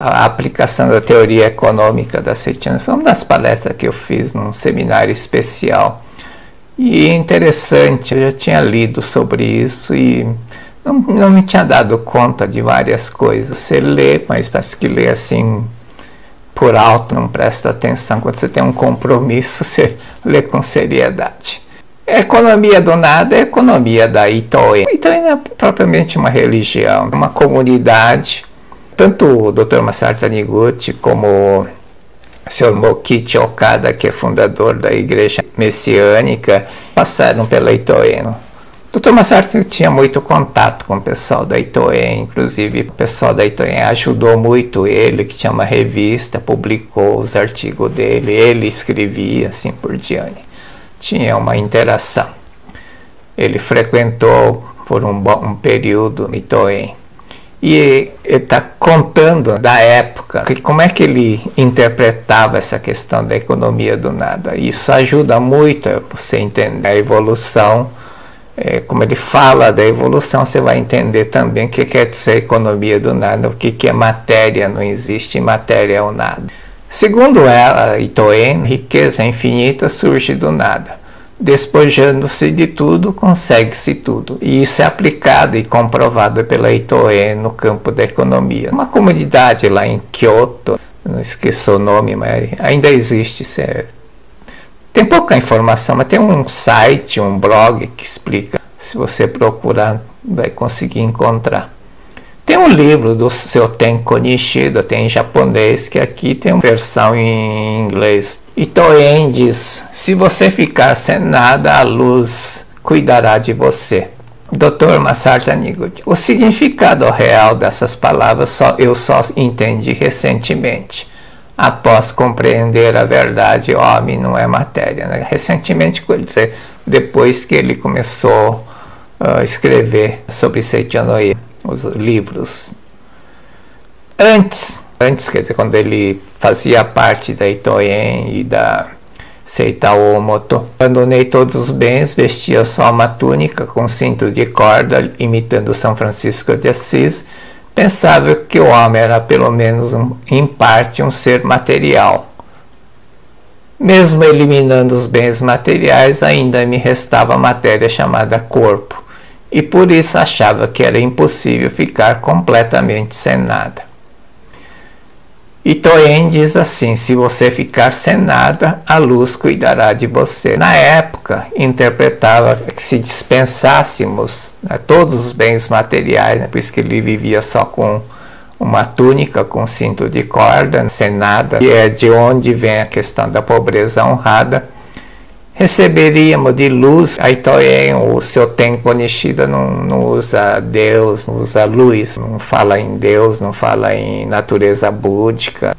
A aplicação da teoria econômica da Seitiana foi uma das palestras que eu fiz num seminário especial. E interessante, eu já tinha lido sobre isso e não me tinha dado conta de várias coisas. Você lê, mas parece que lê assim por alto, não presta atenção. Quando você tem um compromisso, você lê com seriedade. A economia do nada é a economia da Itoen. Itoen não é propriamente uma religião, é uma comunidade. Tanto o Dr. Masaru Taniguchi como o Sr. Mokichi Okada, que é fundador da Igreja Messiânica, passaram pela Itoen. O Dr. Masaru tinha muito contato com o pessoal da Itoen, inclusive o pessoal da Itoen ajudou muito ele, que tinha uma revista, publicou os artigos dele, ele escrevia, assim por diante. Tinha uma interação. Ele frequentou por um período Itoen. E ele está contando da época, como é que ele interpretava essa questão da economia do nada. Isso ajuda muito a você entender a evolução. Como ele fala da evolução, você vai entender também o que quer dizer economia do nada, o que é matéria, não existe matéria é o nada. Segundo ela, Itoen, riqueza infinita surge do nada. Despojando-se de tudo, consegue-se tudo. E isso é aplicado e comprovado pela Itoen no campo da economia. Uma comunidade lá em Kyoto, não esqueço o nome, mas ainda existe. Tem pouca informação, mas tem um site, um blog que explica. Se você procurar, vai conseguir encontrar. Tem um livro do Shoten Konishida, tem em japonês, que aqui tem uma versão em inglês. Itoen diz: se você ficar sem nada, a luz cuidará de você. Dr. Masaru Taniguchi: o significado real dessas palavras eu só entendi recentemente. Após compreender a verdade, o homem não é matéria. Né? Recentemente, quer dizer, depois que ele começou a escrever sobre Seichan-no-ie, os livros. Antes, quer dizer, quando ele fazia parte da Itoen e da Seitao Omoto, abandonei todos os bens, vestia só uma túnica com cinto de corda, imitando São Francisco de Assis. Pensava que o homem era pelo menos em parte um ser material. Mesmo eliminando os bens materiais, ainda me restava a matéria chamada corpo. E por isso achava que era impossível ficar completamente sem nada. Itoen diz assim: se você ficar sem nada, a luz cuidará de você. Na época, interpretava que se dispensássemos todos os bens materiais, por isso que ele vivia só com uma túnica, com cinto de corda, sem nada, e é de onde vem a questão da pobreza honrada. Receberíamos de luz. A Itoen, o Shoten Konishida, não usa Deus, não usa luz, não fala em Deus, não fala em natureza búdica.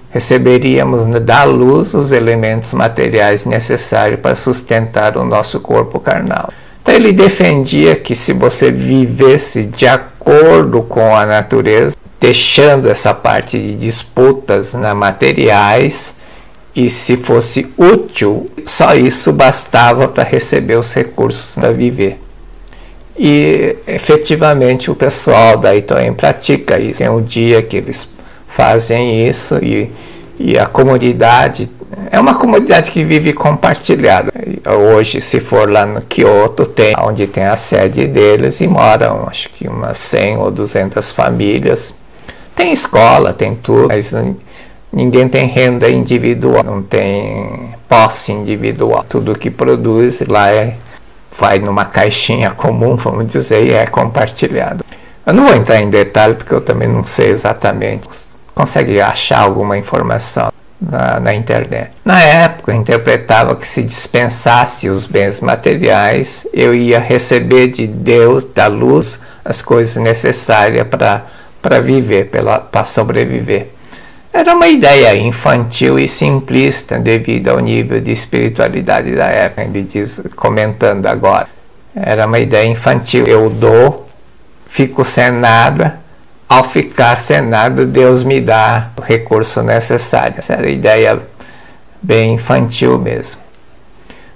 Receberíamos da luz os elementos materiais necessários para sustentar o nosso corpo carnal. Então ele defendia que se você vivesse de acordo com a natureza, deixando essa parte de disputas materiais, e se fosse útil, só isso bastava para receber os recursos para viver. E efetivamente o pessoal da Itoen pratica isso. Tem um dia que eles fazem isso e a comunidade é uma comunidade que vive compartilhada. Hoje, se for lá no Kyoto, onde tem a sede deles, e moram acho que umas 100 ou 200 famílias. Tem escola, tem tudo, mas ninguém tem renda individual, não tem posse individual. Tudo que produz lá vai numa caixinha comum, vamos dizer, e é compartilhado. Eu não vou entrar em detalhe porque eu também não sei exatamente. Consegue achar alguma informação na internet. Na época, eu interpretava que se dispensasse os bens materiais, eu ia receber de Deus, da luz, as coisas necessárias para viver, para sobreviver. Era uma ideia infantil e simplista devido ao nível de espiritualidade da época, ele diz, comentando agora. Era uma ideia infantil. Eu dou, fico sem nada, ao ficar sem nada, Deus me dá o recurso necessário. Essa era a ideia bem infantil mesmo.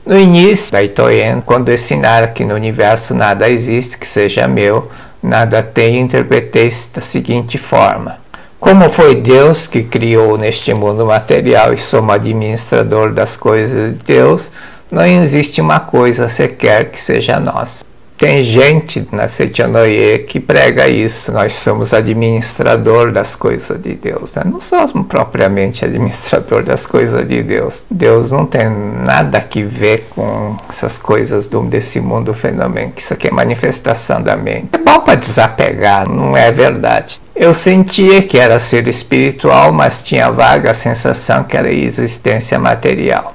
No início da Itoen, quando ensinaram que no universo nada existe que seja meu, nada tenho, interpretei da seguinte forma: Como foi Deus que criou neste mundo material e somos administrador das coisas de Deus, não existe uma coisa sequer que seja nossa. Tem gente na Seitianoye que prega isso. Nós somos administrador das coisas de Deus. Né? Não somos propriamente administrador das coisas de Deus. Deus não tem nada que ver com essas coisas desse mundo fenômeno. Isso aqui é manifestação da mente. É bom para desapegar, não é verdade. Eu sentia que era ser espiritual, mas tinha vaga sensação que era existência material.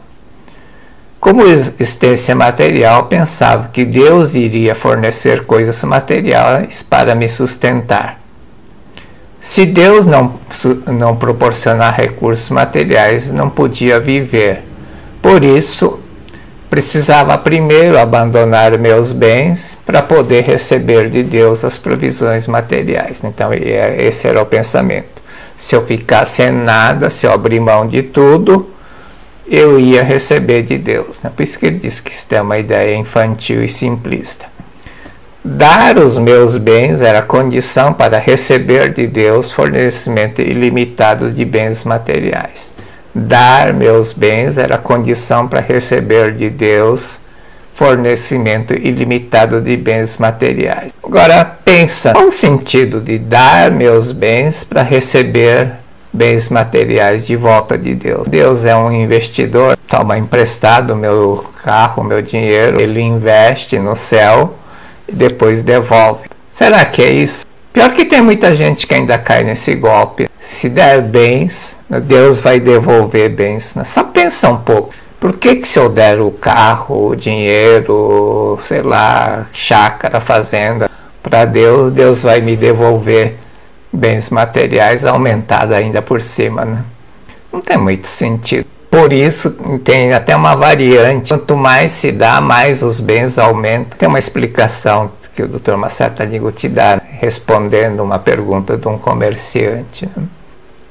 Como existência material, pensava que Deus iria fornecer coisas materiais para me sustentar. Se Deus não proporcionar recursos materiais, não podia viver. Por isso, precisava primeiro abandonar meus bens para poder receber de Deus as provisões materiais. Então, esse era o pensamento. Se eu ficar sem nada, se eu abrir mão de tudo, eu ia receber de Deus. Por isso que ele diz que isso é uma ideia infantil e simplista. Dar os meus bens era condição para receber de Deus fornecimento ilimitado de bens materiais. Dar meus bens era condição para receber de Deus fornecimento ilimitado de bens materiais. Agora pensa, qual o sentido de dar meus bens para receber bens materiais de volta de Deus? Deus é um investidor, toma emprestado meu carro, meu dinheiro, ele investe no céu e depois devolve. Será que é isso? Pior que tem muita gente que ainda cai nesse golpe. Se der bens, Deus vai devolver bens. Só pensa um pouco. Por que se eu der o carro, o dinheiro, sei lá, chácara, fazenda, para Deus, Deus vai me devolver bens materiais aumentados ainda por cima, né? Não tem muito sentido. Por isso, tem até uma variante. Quanto mais se dá, mais os bens aumentam. Tem uma explicação que o Dr. Masaru Taniguchi dá, respondendo uma pergunta de um comerciante. Né?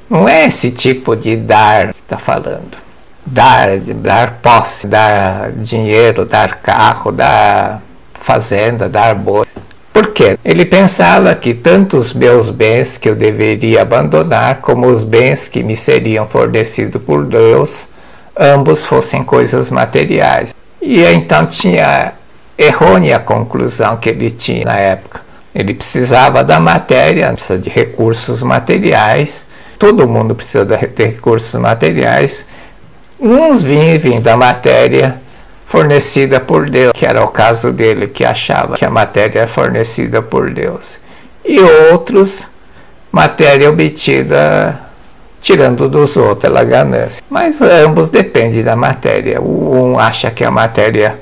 Não é esse tipo de dar que está falando. Dar posse, dar dinheiro, dar carro, dar fazenda, dar boi. Por quê? Ele pensava que tanto os meus bens que eu deveria abandonar, como os bens que me seriam fornecidos por Deus, ambos fossem coisas materiais. E então tinha errônea conclusão que ele tinha na época. Ele precisava da matéria, precisa de recursos materiais, todo mundo precisa de recursos materiais. Uns vivem da matéria fornecida por Deus, que era o caso dele, que achava que a matéria é fornecida por Deus. E outros, matéria obtida tirando dos outros, pela ganância. Mas ambos dependem da matéria. Um acha que a matéria,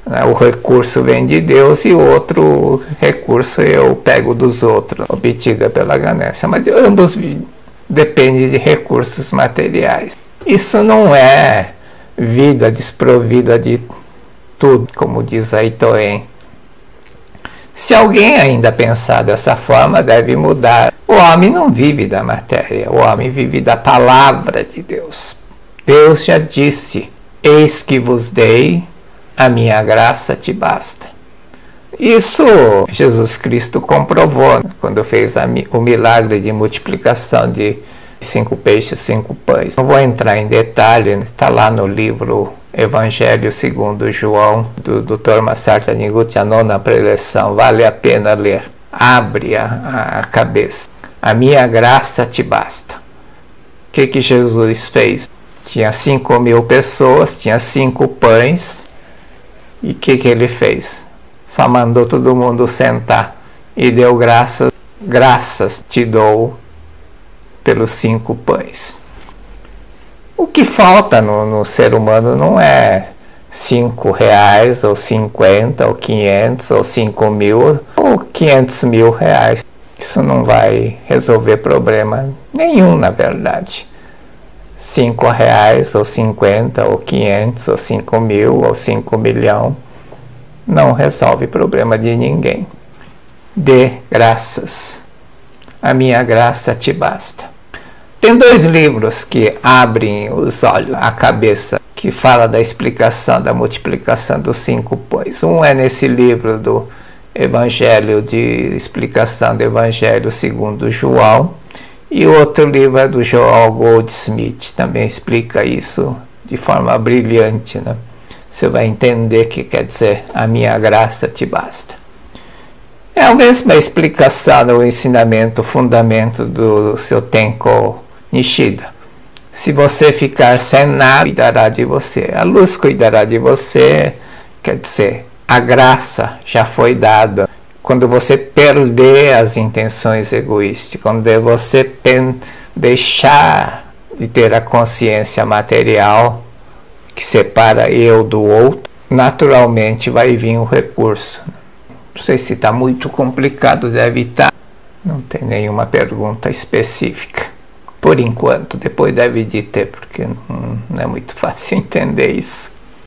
né, o recurso vem de Deus, e o outro recurso eu pego dos outros, obtida pela ganância. Mas ambos dependem de recursos materiais. Isso não é vida desprovida de tudo, como diz a Itoen. Se alguém ainda pensar dessa forma, deve mudar. O homem não vive da matéria, o homem vive da palavra de Deus. Deus já disse: eis que vos dei, a minha graça te basta. Isso Jesus Cristo comprovou, né, quando fez o milagre de multiplicação de 5 peixes, 5 pães. Não vou entrar em detalhe, está lá no livro Evangelho segundo João, do Dr. Masaru Taniguchi, a 9ª preleção. Vale a pena ler. Abre a cabeça. A minha graça te basta. O que Jesus fez? Tinha 5.000 pessoas, tinha 5 pães. E o que ele fez? Só mandou todo mundo sentar e deu graças. Graças te dou pelos 5 pães. O que falta no ser humano não é 5 reais, ou 50, ou 500, ou 5.000, ou 500.000 reais. Isso não vai resolver problema nenhum, na verdade. 5 reais, ou 50, ou 500, ou 5.000, ou 5 milhões, não resolve problema de ninguém. Dê graças. A minha graça te basta. Tem 2 livros que abrem os olhos, a cabeça, que fala da explicação da multiplicação dos 5 pães. Um é nesse livro do Evangelho, de explicação do Evangelho segundo João, E o outro livro é do Joel Goldsmith, também explica isso de forma brilhante, né? Você vai entender que quer dizer a minha graça te basta. É a mesma explicação no ensinamento, o fundamento do seu Tenko Nishida. Se você ficar sem nada, cuidará de você. A luz cuidará de você, quer dizer, a graça já foi dada. Quando você perder as intenções egoístas, quando você deixar de ter a consciência material que separa eu do outro, naturalmente vai vir o recurso. Não sei se está muito complicado, deve estar. Não tem nenhuma pergunta específica. Por enquanto, depois deve de ter, porque não é muito fácil entender isso.